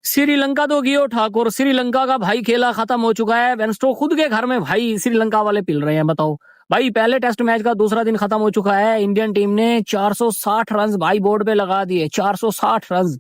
श्रीलंका तो गियो ठाकुर, श्रीलंका का भाई खेला खत्म हो चुका है। वेंस्टो खुद के घर में भाई श्रीलंका वाले पिल रहे हैं। बताओ भाई, पहले टेस्ट मैच का दूसरा दिन खत्म हो चुका है। इंडियन टीम ने 460 रन भाई बोर्ड पे लगा दिए। 460 रन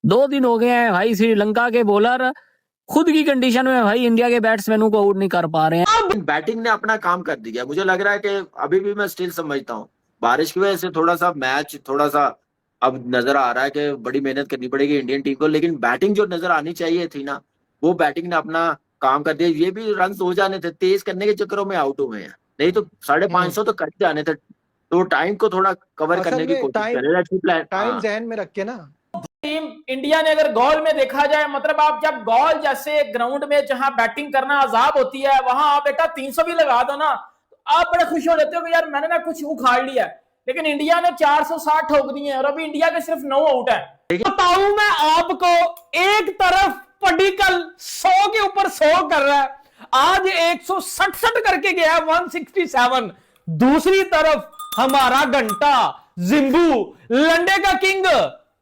2 दिन हो गए हैं भाई। श्रीलंका के बॉलर खुद की कंडीशन में भाई इंडिया के बैट्समैनों को आउट नहीं कर पा रहे हैं। बैटिंग ने अपना काम कर दिया। मुझे लग रहा है कि अभी भी मैं स्टिल समझता हूँ बारिश की वजह से थोड़ा सा मैच थोड़ा सा अब नजर आ रहा है कि बड़ी मेहनत करनी पड़ेगी इंडियन टीम को, लेकिन बैटिंग जो नजर आनी चाहिए थी ना, वो बैटिंग ने अपना काम कर दिया। ये भी रन हो जाने थे, तेज करने के चक्करों में आउट हुए हैं, नहीं तो 550 तो कर जाने थे। तो टाइम को थोड़ा कवर करने की कोशिश करें, टाइम जहन में रख के ना। टीम इंडिया ने अगर गोल में देखा जाए, मतलब आप जब गोल जैसे ग्राउंड में जहां बैटिंग करना आजाद होती है, वहां आप बेटा 300 भी लगा दो ना, तो आप बड़े खुश हो जाते हो कि यार मैंने ना कुछ उखाड़ लिया। लेकिन इंडिया ने 460 ठोक दिए हैं और अभी इंडिया के सिर्फ 9 आउट है। बताऊं मैं आपको, एक तरफ पडिक्कल 100 के ऊपर 100 कर रहा है, आज 167 करके गया है, 167। दूसरी तरफ हमारा घंटा जिम्बू लंडे का किंग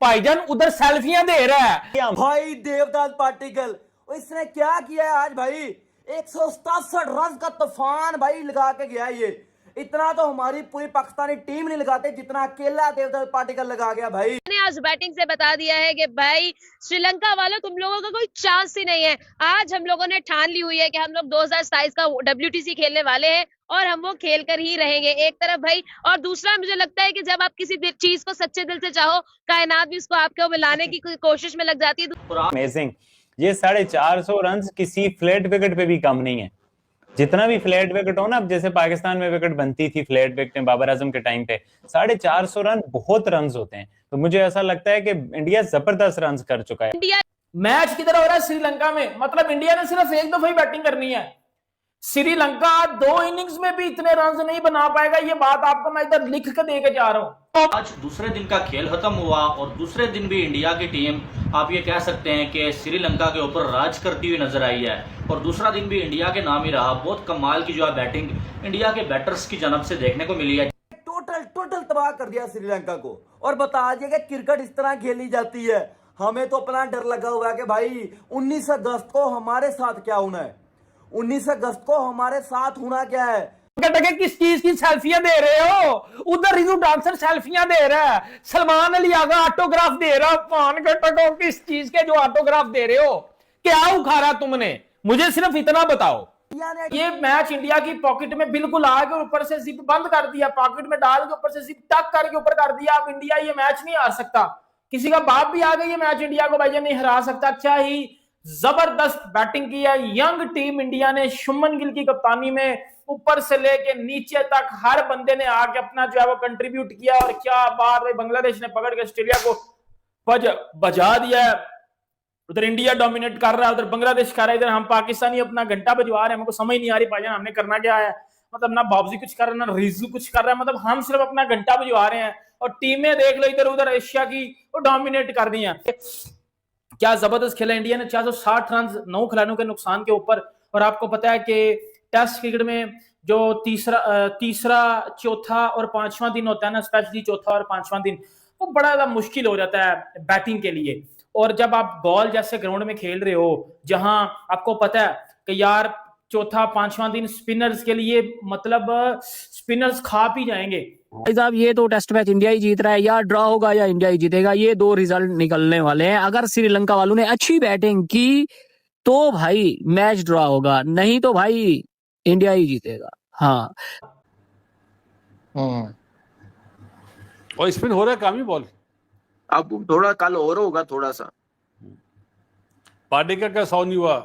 भाईजान उधर सेल्फियां दे रहा है। भाई देवदास पाटिकल इसने क्या किया है आज भाई, 167 रन का तूफान भाई लगा के गया। ये इतना तो हमारी पूरी पाकिस्तानी टीम नहीं लगाते जितना अकेला देवदास पाटिकल लगा गया भाई। मैंने आज बैटिंग से बता दिया है कि भाई श्रीलंका वालों तुम लोगों का कोई चांस ही नहीं है। आज हम लोगों ने ठान ली हुई है कि हम लोग 2027 का WTC खेलने वाले हैं और हम वो खेल कर ही रहेंगे। एक तरफ भाई, और दूसरा मुझे लगता है कि जब आप किसी चीज को सच्चे दिल से चाहो, कायनात भी उसको आपके मिलाने की कोशिश में लग जाती है। अमेजिंग, ये 450 रन किसी फ्लैट विकेट पे भी कम नहीं है। जितना भी फ्लैट विकेट हो ना, जैसे पाकिस्तान में विकेट बनती थी फ्लैट विकेट में बाबर आजम के टाइम पे, 450 रन बहुत रन होते हैं। तो मुझे ऐसा लगता है कि इंडिया जबरदस्त रन कर चुका है। इंडिया मैच किधर हो रहा है? श्रीलंका में। मतलब इंडिया ने सिर्फ एक दफा ही बैटिंग करनी है। श्रीलंका 2 इनिंग्स में भी इतने रन नहीं बना पाएगा, ये बात आपको मैं इधर लिख के दे के जा रहा हूं। आज दूसरे दिन का खेल खत्म हुआ और दूसरे दिन भी इंडिया की टीम, आप ये कह सकते हैं कि श्रीलंका के ऊपर राज करती हुई नजर आई है और दूसरा दिन भी इंडिया के नाम ही रहा। बहुत कमाल की जो है बैटिंग इंडिया के बैटर्स की जानब से देखने को मिली है। टोटल तबाह कर दिया श्रीलंका को। और बता दिया कि क्रिकेट इस तरह खेली जाती है। हमें तो अपना डर लगा हुआ है कि भाई 19 अगस्त को हमारे साथ क्या होना है, 19 अगस्त को हमारे साथ होना क्या है। किस चीज की सेल्फियां दे रहे हो? उधर रिजू डांसर सेल्फियां दे रहा है, सलमान अली आगा ऑटोग्राफ दे रहा। पान के टको किस चीज के जो ऑटोग्राफ दे रहे हो? क्या उखाड़ा तुमने? मुझे सिर्फ इतना बताओ। ये मैच इंडिया की पॉकेट में बिल्कुल आ गया, ऊपर से जिप बंद कर दिया, पॉकेट में डाल के ऊपर से जिप टक करके ऊपर कर दिया। अब इंडिया ये मैच नहीं हार सकता। किसी का बाप भी आ गया, ये मैच इंडिया को भाई नहीं हरा सकता। अच्छा ही जबरदस्त बैटिंग की है यंग टीम इंडिया ने, शुभमन गिल की कप्तानी में ऊपर से लेके नीचे तक हर बंदे ने आके अपना जो है वो कंट्रीब्यूट किया। और क्या बात है, बांग्लादेश ने पकड़ के ऑस्ट्रेलिया को बजा दिया है। उधर इंडिया डोमिनेट कर रहा है, उधर बांग्लादेश कर रहा है, इधर हम पाकिस्तानी अपना घंटा बजवा रहे हैं। हमको समझ नहीं आ रही भाईजान हमने करना क्या है। मतलब ना बाबजी कुछ कर रहा है, ना रिजू कुछ कर रहा है, मतलब हम सिर्फ अपना घंटा बजवा रहे हैं। और टीमें देख लो इधर उधर एशिया की, वो डोमिनेट कर दी है। क्या जबरदस्त खेला इंडिया ने, 460 रन 9 खिलाड़ियों के नुकसान के ऊपर। और आपको पता है कि टेस्ट क्रिकेट में जो तीसरा चौथा और पांचवा दिन होता है ना, स्पेशली चौथा और पांचवा दिन, वो बड़ा ज्यादा मुश्किल हो जाता है बैटिंग के लिए। और जब आप बॉल जैसे ग्राउंड में खेल रहे हो जहां आपको पता है कि यार चौथा पांचवा दिन स्पिनर्स के लिए, मतलब स्पिनर्स खा पी जाएंगे। भाई साहब, ये तो टेस्ट मैच इंडिया ही जीत रहा है, या ड्रॉ होगा या इंडिया ही जीतेगा। ये 2 रिजल्ट निकलने वाले हैं। अगर श्रीलंका वालों ने अच्छी बैटिंग की तो भाई मैच ड्रॉ होगा, नहीं तो भाई इंडिया ही जीतेगा। हाँ, और स्पिन हो रहा है काम ही बॉल। अब थोड़ा कल और होगा थोड़ा सा। पार्टी का 100 नहीं हुआ,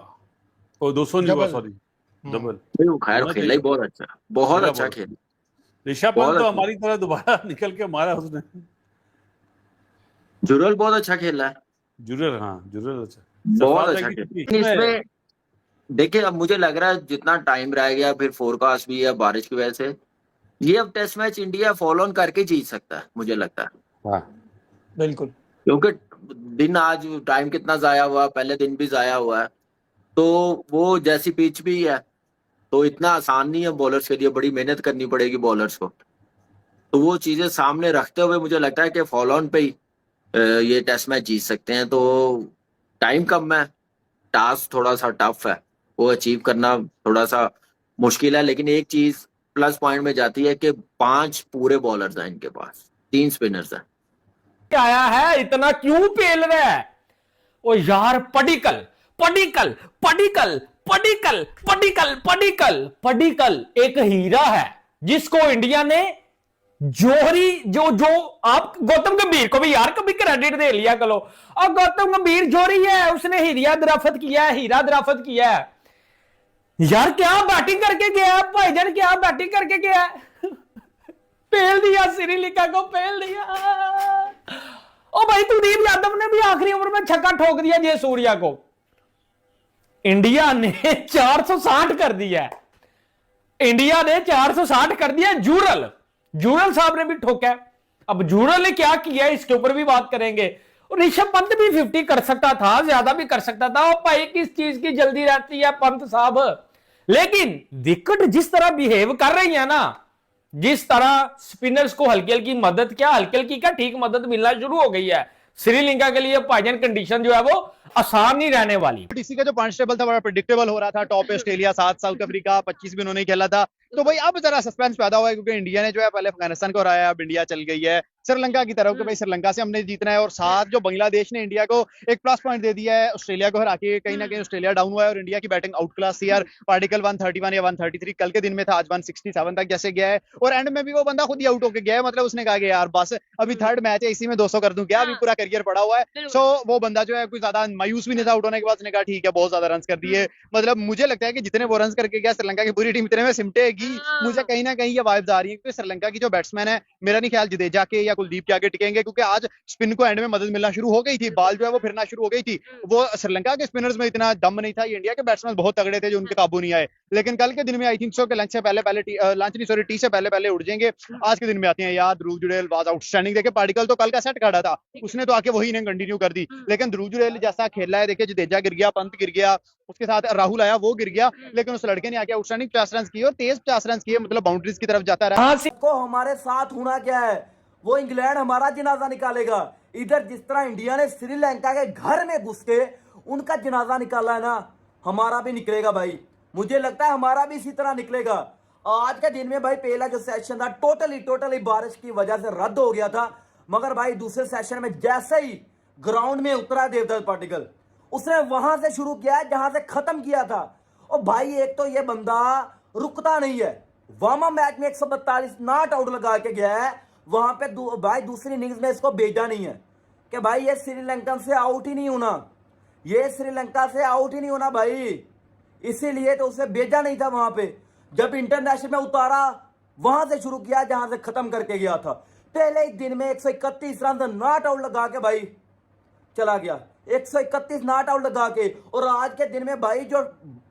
और 200 नहीं हुआ, सॉरी डबल। खैर खेला ही बहुत अच्छा, बहुत अच्छा खेला। ऋषभ पंत तो हमारी तरह दोबारा निकल के मारा उसने। जुरल बहुत अच्छा खेला है। जुरल, हाँ जुरल अच्छा, बहुत अच्छा खेला। इसमें देखिए, अब मुझे लग रहा है जितना टाइम रह गया, फिर फोरकास्ट भी है बारिश की वजह से, ये अब test match India follow on करके जीत सकता है मुझे लगता है। हाँ बिल्कुल, क्योंकि दिन आज टाइम कितना जाया हुआ, पहले दिन भी जाया हुआ है, तो वो जैसी पिच भी है तो इतना आसान नहीं है बॉलर्स के लिए, बड़ी मेहनत करनी पड़ेगी बॉलर्स को। तो वो चीजें सामने रखते हुए मुझे लगता है कि फॉलो ऑन पे ही ये टेस्ट मैच जीत सकते हैं। तो टाइम कम है, टास्क थोड़ा सा टफ है, वो अचीव करना थोड़ा सा मुश्किल है। लेकिन एक चीज प्लस पॉइंट में जाती है कि 5 पूरे बॉलर्स हैं इनके पास, 3 स्पिनर्स हैं। आया है, इतना क्यों पेल रहा है? ओ यार, पडिक्कल पडिक्कल पडिक्कल पडिक्कल पडिक्कल पडिक्कल पडिक्कल एक हीरा है जिसको इंडिया ने जोहरी जो आप गौतम गंभीर को भी यार कभी क्रेडिट दे लिया करो। और गौतम गंभीर जोहरी है, उसने हीरा दराफत किया है, हीरा दराफत किया है यार। क्या बैटिंग करके गया है भाईजान, क्या बैटिंग करके गया है। पेल दिया श्रीलंका को, पेल दिया। ओ भाई, कुलदीप यादव ने भी आखिरी ओवर में छक्का ठोक दिया जयसूर्या को। इंडिया ने 460 कर दिया, इंडिया ने 460 कर दिया। जूरल साहब ने भी ठोका। अब जूरल ने क्या किया इसके ऊपर भी बात करेंगे। और ऋषभ पंत भी 50 कर सकता था, ज्यादा भी कर सकता था। और भाई किस चीज की जल्दी रहती है पंत साहब। लेकिन विकेट जिस तरह बिहेव कर रही है ना, जिस तरह स्पिनर्स को हल्की हल्की मदद, क्या हल्की हल्की क्या ठीक मदद मिलना शुरू हो गई है श्रीलंका के लिए। भाईजान कंडीशन जो है वो आसान नहीं रहने वाली। टीसी का जो पॉइंट टेबल था बड़ा प्रेडिक्टेबल हो रहा था। टॉप पे ऑस्ट्रेलिया, 7 साउथ अफ्रीका, 25 भी उन्होंने खेला था। तो भाई अब जरा सस्पेंस पैदा हुआ है क्योंकि इंडिया ने जो है पहले अफगानिस्तान को हराया, अब इंडिया चल गई है श्रीलंका की तरफ कि भाई श्रीलंका से हमने जीतना है। और साथ जो बांग्लादेश ने इंडिया को एक प्लस पॉइंट दे दिया है, ऑस्ट्रेलिया को हरा के कहीं ना कहीं ऑस्ट्रेलिया डाउन हुआ है और इंडिया की बैटिंग आउट क्लास थी यार। पार्टिकल 131 या 133 कल के दिन में था, आज 167 तक जैसे गया है। और एंड में भी वो बंदा खुद ही आउट होके गया है, मतलब उसने कहा कि यार बस अभी थर्ड मैच है, इसी में 200 कर दूं क्या, अभी पूरा करियर पड़ा हुआ है। सो वो बंदा जो है कोई ज्यादा मायूस भी नहीं था आउट होने के बाद, उसने कहा ठीक है बहुत ज्यादा रन कर दिए। मतलब मुझे लगता है कि जितने वो रन करके गया श्रीलंका की पूरी टीम इतने में सिमटेगी। मुझे कहीं ना कहीं ये वाइब्स आ रही है क्योंकि श्रीलंका की जो बैट्समैन है, मेरा नहीं ख्याल जडेजा के या कुलदीप के आगे टिकेंगे क्योंकि आज स्पिन को एंड में मदद मिलना शुरू हो गई थी, बॉल जो है वो फिरना शुरू हो गई थी। वो श्रीलंका के स्पिनर्स में इतना दम नहीं था, ये इंडिया के बैट्समैन बहुत तगड़े थे जो उनके काबू नहीं आए। लेकिन कल के दिन में आई थिंक सो के लंच से पहले टी से पहले उड़ जाएंगे। आज के दिन में आते हैं यार। ध्रुव जुड़ेल वाज आउटस्टैंडिंग। देखिए पार्टिकल तो कल का सेट खड़ा था, उसने तो आके वही इनिंग कंटिन्यू कर दी। लेकिन ध्रुव जुड़ेल जैसा खेला है, देखिए जडेजा गिर गया, पंत गिर गया, उसके साथ राहुल आया वो गिर गया, लेकिन उस लड़के ने आके आउटस्टैंडिंग 50 रन किए और तेज 50 रन किए, मतलब बाउंड्रीज की तरफ जाता रहा। को हमारे साथ होना क्या है, वो इंग्लैंड हमारा जनाजा निकालेगा। इधर जिस तरह इंडिया ने श्रीलंका के घर में घुस के उनका जनाजा निकाला है ना, हमारा भी निकलेगा भाई। मुझे लगता है हमारा भी इसी तरह निकलेगा। आज के दिन में भाई पहला जो सेशन था टोटली बारिश की वजह से रद्द हो गया था, मगर भाई दूसरे सेशन में जैसे ही ग्राउंड में उतरा देवदत्त पाटिकल, उसने वहां से शुरू किया जहां से खत्म किया था। और भाई एक तो ये बंदा रुकता नहीं है, वार्म अप मैच में 142 नॉट आउट लगा के गया है, वहां पे भाई दूसरी इनिंग्स में इसको भेजा नहीं है कि भाई ये श्रीलंकन से आउट ही नहीं होना, ये श्रीलंका से आउट ही नहीं होना भाई। इसीलिए तो उसे भेजा नहीं था वहां पे, जब इंटरनेशनल में उतारा वहां से शुरू किया जहां से खत्म करके गया था। पहले एक दिन में 131 रन नॉट आउट लगा के भाई चला गया, 131 नॉट आउट लगा के। और आज के दिन में भाई जो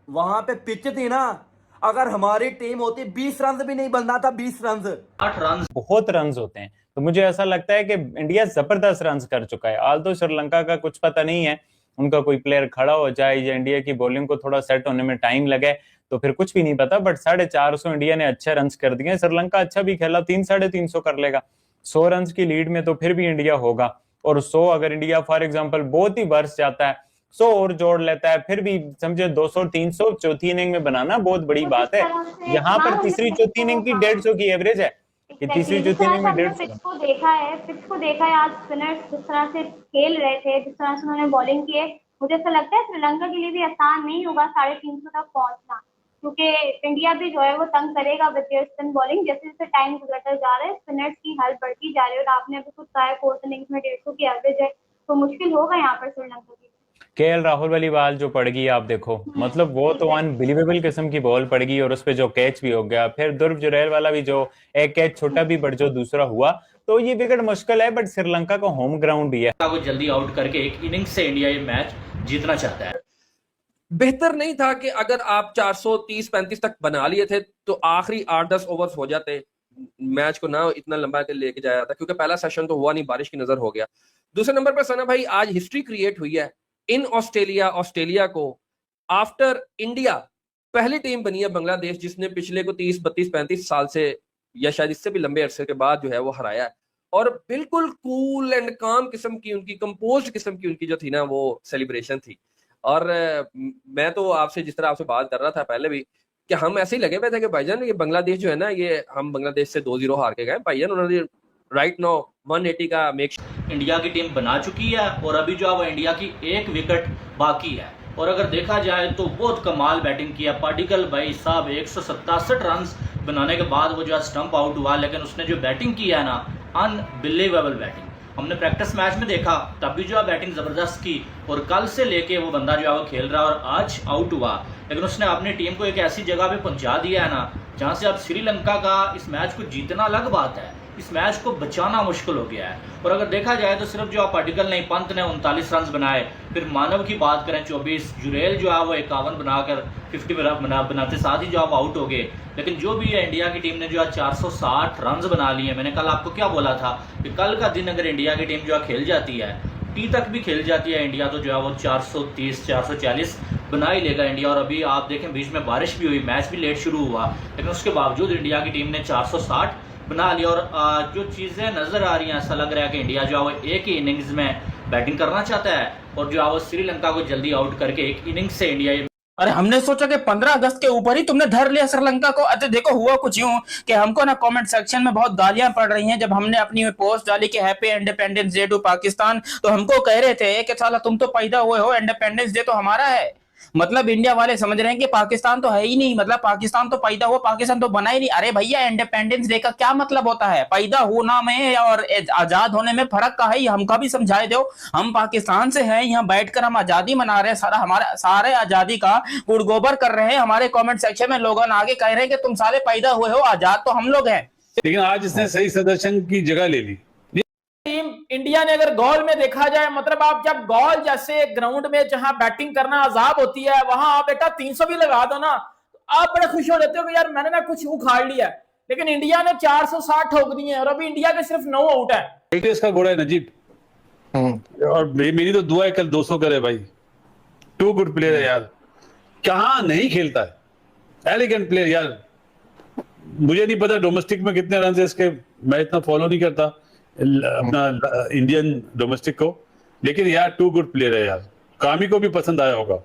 वहां पे पिच थी ना, अगर हमारी टीम होती 20 रन भी नहीं बनना था, 20 रन 8 रन बहुत रन होते हैं। तो मुझे ऐसा लगता है कि इंडिया जबरदस्त रन कर चुका है। आल तो श्रीलंका का कुछ पता नहीं है, उनका कोई प्लेयर खड़ा हो जाए या इंडिया की बॉलिंग को थोड़ा सेट होने में टाइम लगे तो फिर कुछ भी नहीं पता। बट 450 इंडिया ने अच्छे रन कर दिए। श्रीलंका अच्छा भी खेला, 300-350 कर लेगा। 100 रन की लीड में तो फिर भी इंडिया होगा। और 100 अगर इंडिया फॉर एग्जांपल बहुत ही बरस जाता है, 100 और जोड़ लेता है, फिर भी समझे 200-300 चौथी इनिंग में बनाना बहुत बड़ी बात है। यहाँ पर तीसरी चौथी इनिंग की 150 की एवरेज है कि तीसरी चौथी इनिंग में 150। पिच को देखा है आज स्पिनर्स जिस तरह से खेल रहे थे, जिस तरह से उन्होंने बॉलिंग की है, मुझे ऐसा लगता है श्रीलंका के लिए भी आसान नहीं होगा 350 तक पहुंचना, क्योंकि इंडिया भी जो है वो तंग करेगा विद देयर स्पिन बॉलिंग। जैसे जैसे टाइम गुजरता जा रहा है स्पिनर्स की हेल्प बढ़ती जा रही है और आपने अभी खुद कहा है फोर्थ इनिंग्स में 150 की एवरेज है, तो मुश्किल होगा यहाँ पर श्रीलंका की। केएल राहुल वाली बॉल जो पड़ गई आप देखो, मतलब वो तो अनबिलीवेबल किस्म की बॉल पड़ गई और उस पे जो कैच भी हो गया। फिर ध्रुव जुरैल वाला भी जो एक कैच छोटा भी बट जो दूसरा हुआ, तो ये विकेट मुश्किल है। बट श्रीलंका का होम ग्राउंड भी है, को जल्दी आउट करके एक इनिंग्स से इंडिया ये मैच जीतना चाहता है। बेहतर नहीं था कि अगर आप 430-35 तक बना लिए थे तो आखिरी 8-10 ओवर्स हो जाते, मैच को ना इतना लंबा के लेके जाया था, क्योंकि पहला सेशन तो हुआ नहीं, बारिश की नजर हो गया। दूसरे नंबर पर सना भाई आज हिस्ट्री क्रिएट हुई है इन ऑस्ट्रेलिया को आफ्टर इंडिया पहली टीम बनी है बांग्लादेश जिसने पिछले को 30-32-35 साल से या शायद इससे भी लंबे अरसे के बाद जो है वो हराया है। और बिल्कुल कूल एंड काम किस्म की उनकी, कंपोज्ड किस्म की उनकी जो थी ना वो सेलिब्रेशन थी। और मैं तो आपसे जिस तरह आपसे बात कर रहा था पहले भी कि हम ऐसे ही लगे हुए थे कि भाईजान ये बांग्लादेश जो है ना, ये हम बांग्लादेश से 2-0 हार के गए भाईजान। उन्होंने राइट नाउ 180 का मेक इंडिया की टीम बना चुकी है और अभी जो है वो इंडिया की एक विकेट बाकी है। और अगर देखा जाए तो बहुत कमाल बैटिंग किया पार्टिकल भाई साहब, 167 रन बनाने के बाद वो जो है स्टंप आउट हुआ, लेकिन उसने जो बैटिंग की है ना, अनबिलीवेबल बैटिंग। हमने प्रैक्टिस मैच में देखा तब भी जो है बैटिंग जबरदस्त की, और कल से लेके वो बंदा जो है वो खेल रहा है और आज आउट हुआ, लेकिन उसने अपनी टीम को एक ऐसी जगह पे पहुंचा दिया है ना जहां से अब श्रीलंका का इस मैच को जीतना अलग बात है, इस मैच को बचाना मुश्किल हो गया है। और अगर देखा जाए तो सिर्फ जो पार्टिकल नहीं, पंत ने 39 रन बनाए, फिर मानव की बात करें 24, जुरेल जो है वो 51 बनाकर 50 बनाते साथ ही जो आप आउट हो गए। लेकिन जो भी है इंडिया की टीम ने जो है 460 रन बना लिए। मैंने कल आपको क्या बोला था कि कल का दिन अगर इंडिया की टीम जो है खेल जाती है, टी तक भी खेल जाती है इंडिया, तो जो है वो 430 440 बना ही लेगा इंडिया। और अभी आप देखें बीच में बारिश भी हुई, मैच भी लेट शुरू हुआ, लेकिन उसके बावजूद इंडिया की टीम ने 460 बना लिया। और जो चीज़ें नज़र आ रही हैं, ऐसा लग रहा है कि इंडिया जो है वो एक ही इनिंग्स में बैटिंग करना चाहता है और जो है वो श्रीलंका को जल्दी आउट करके एक इनिंग्स से इंडिया। अरे हमने सोचा कि 15 अगस्त के ऊपर ही तुमने धर लिया श्रीलंका को। अरे देखो हुआ कुछ यूं कि हमको ना कमेंट सेक्शन में बहुत गालियां पड़ रही हैं। जब हमने अपनी पोस्ट डाली कि happy independence day to Pakistan, तो हमको कह रहे थे कि साला तुम तो पैदा हुए हो, इंडिपेंडेंस डे तो हमारा है। मतलब इंडिया वाले समझ रहे हैं कि पाकिस्तान तो है ही नहीं, मतलब पाकिस्तान तो पैदा हुआ, पाकिस्तान तो बना ही नहीं। अरे भैया इंडिपेंडेंस डे का क्या मतलब होता है? पैदा होना में और आजाद होने में फर्क का है, हमका भी समझाए दो। हम पाकिस्तान से हैं, यहाँ बैठकर हम आजादी मना रहे हैं, सारा हमारा सारे आजादी का गुड़गोबर कर रहे हैं। हमारे कमेंट सेक्शन में लोग आगे कह रहे हैं कि तुम साले पैदा हुए हो, आजाद तो हम लोग हैं। लेकिन आज इसने सही सदर्शन की जगह ले ली। टीम इंडिया ने अगर गोल में देखा जाए, मतलब आप जब गोल जैसे ग्राउंड में जहां बैटिंग करना आजाद होती है, वहां आप बेटा 300 भी लगा दो ना, आप बड़े खुश हो जाते हो कि यार मैंने ना कुछ उखाड़ लिया। लेकिन इंडिया ने 460 ठोक दिए हैं और अभी इंडिया के सिर्फ 9 आउट है। इसका घोड़ा है नजीब, और मेरी तो दुआ है कल 200 करे भाई। टू गुड प्लेयर है यार, कहाँ नहीं खेलता है, एलिगेंट प्लेयर यार। मुझे नहीं पता डोमेस्टिक में कितने रन है इसके, मैं इतना फॉलो नहीं करता अपना इंडियन डोमेस्टिक को, लेकिन यार टू गुड प्लेयर है यार। कामी को भी पसंद आया होगा।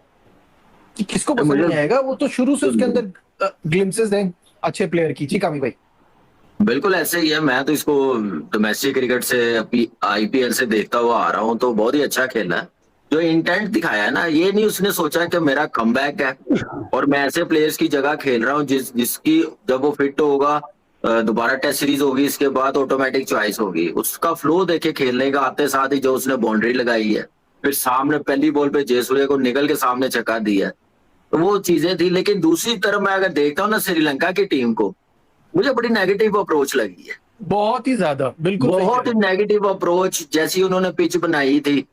किसको पसंद नहीं आएगा, वो तो शुरू से उसके अंदर ग्लिम्सेस हैं अच्छे प्लेयर की। जी कामी भाई बिल्कुल ऐसे ही है। मैं तो इसको डोमेस्टिक क्रिकेट से IPL से देखता हुआ आ रहा हूँ, तो बहुत ही अच्छा खेला है। जो इंटेंट दिखाया है ना, ये नहीं उसने सोचा कि मेरा कमबैक है और मैं ऐसे प्लेयर्स की जगह खेल रहा हूँ जिसकी जब वो फिट होगा, दोबारा टेस्ट सीरीज होगी, इसके बाद ऑटोमेटिक चॉइस होगी। उसका फ्लो देखे खेलने का, आते साथ ही जो उसने बाउंड्री लगाई है, फिर सामने पहली बॉल पे जयसूर्य को निकल के सामने चका दिया, तो वो चीजें थी। लेकिन दूसरी तरफ मैं अगर देखता हूँ ना श्रीलंका की टीम को, मुझे बड़ी नेगेटिव अप्रोच लगी है, बहुत ही ज्यादा, बिल्कुल बहुत ही नेगेटिव अप्रोच। जैसी उन्होंने पिच बनाई थी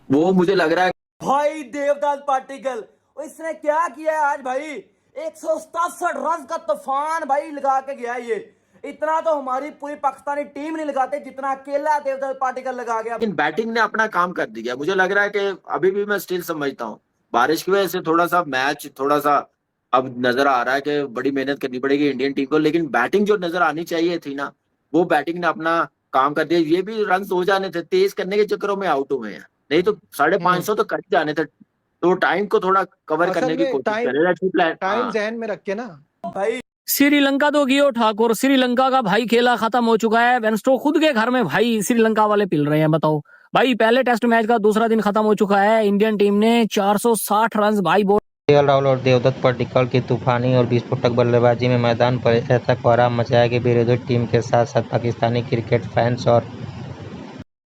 वो मुझे लग रहा है। भाई देवदत्त पाटिकल इसने क्या किया है आज भाई, 167 रन का तूफान भाई लगा के गया। ये इतना तो हमारी पूरी पाकिस्तानी टीम नहीं लगाते जितना अकेला देवदत्त पाटिकल लगा गया। लेकिन बैटिंग ने अपना काम कर दिया। मुझे लग रहा है कि अभी भी मैं स्टिल समझता हूँ बारिश की वजह से थोड़ा सा मैच थोड़ा सा अब नजर आ रहा है कि बड़ी मेहनत करनी पड़ेगी इंडियन टीम को, लेकिन बैटिंग जो नजर आनी चाहिए थी ना, वो बैटिंग ने अपना काम कर दिया। ये भी रन हो जाने थे, तेज करने के चक्करों में आउट हुए हैं, नहीं तो 550 तो कट जाने थे। तो टाइम को थोड़ा कवर करने की कोशिश करेगा, टाइम ध्यान में रख के ना भाई। श्रीलंका तो गियो ठाकुर, श्रीलंका का भाई खेला खत्म हो चुका है। वेंस्टो खुद के घर में भाई श्रीलंका वाले पिल रहे हैं। बताओ भाई, पहले टेस्ट मैच का दूसरा दिन खत्म हो चुका है। इंडियन टीम ने 460 रन भाई केएल राहुल और देवदत्त पाटिकल की तूफानी और विस्फोटक बल्लेबाजी में मैदान पर ऐसा कोहराम मचाया कि विरोधी टीम के साथ साथ पाकिस्तानी क्रिकेट फैंस और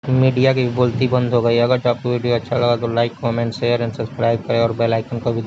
मीडिया की भी बोलती बंद हो गई। अगर आपको वीडियो अच्छा लगा तो like, comment, share and subscribe करें और बेल आइकन को भी दबाएं।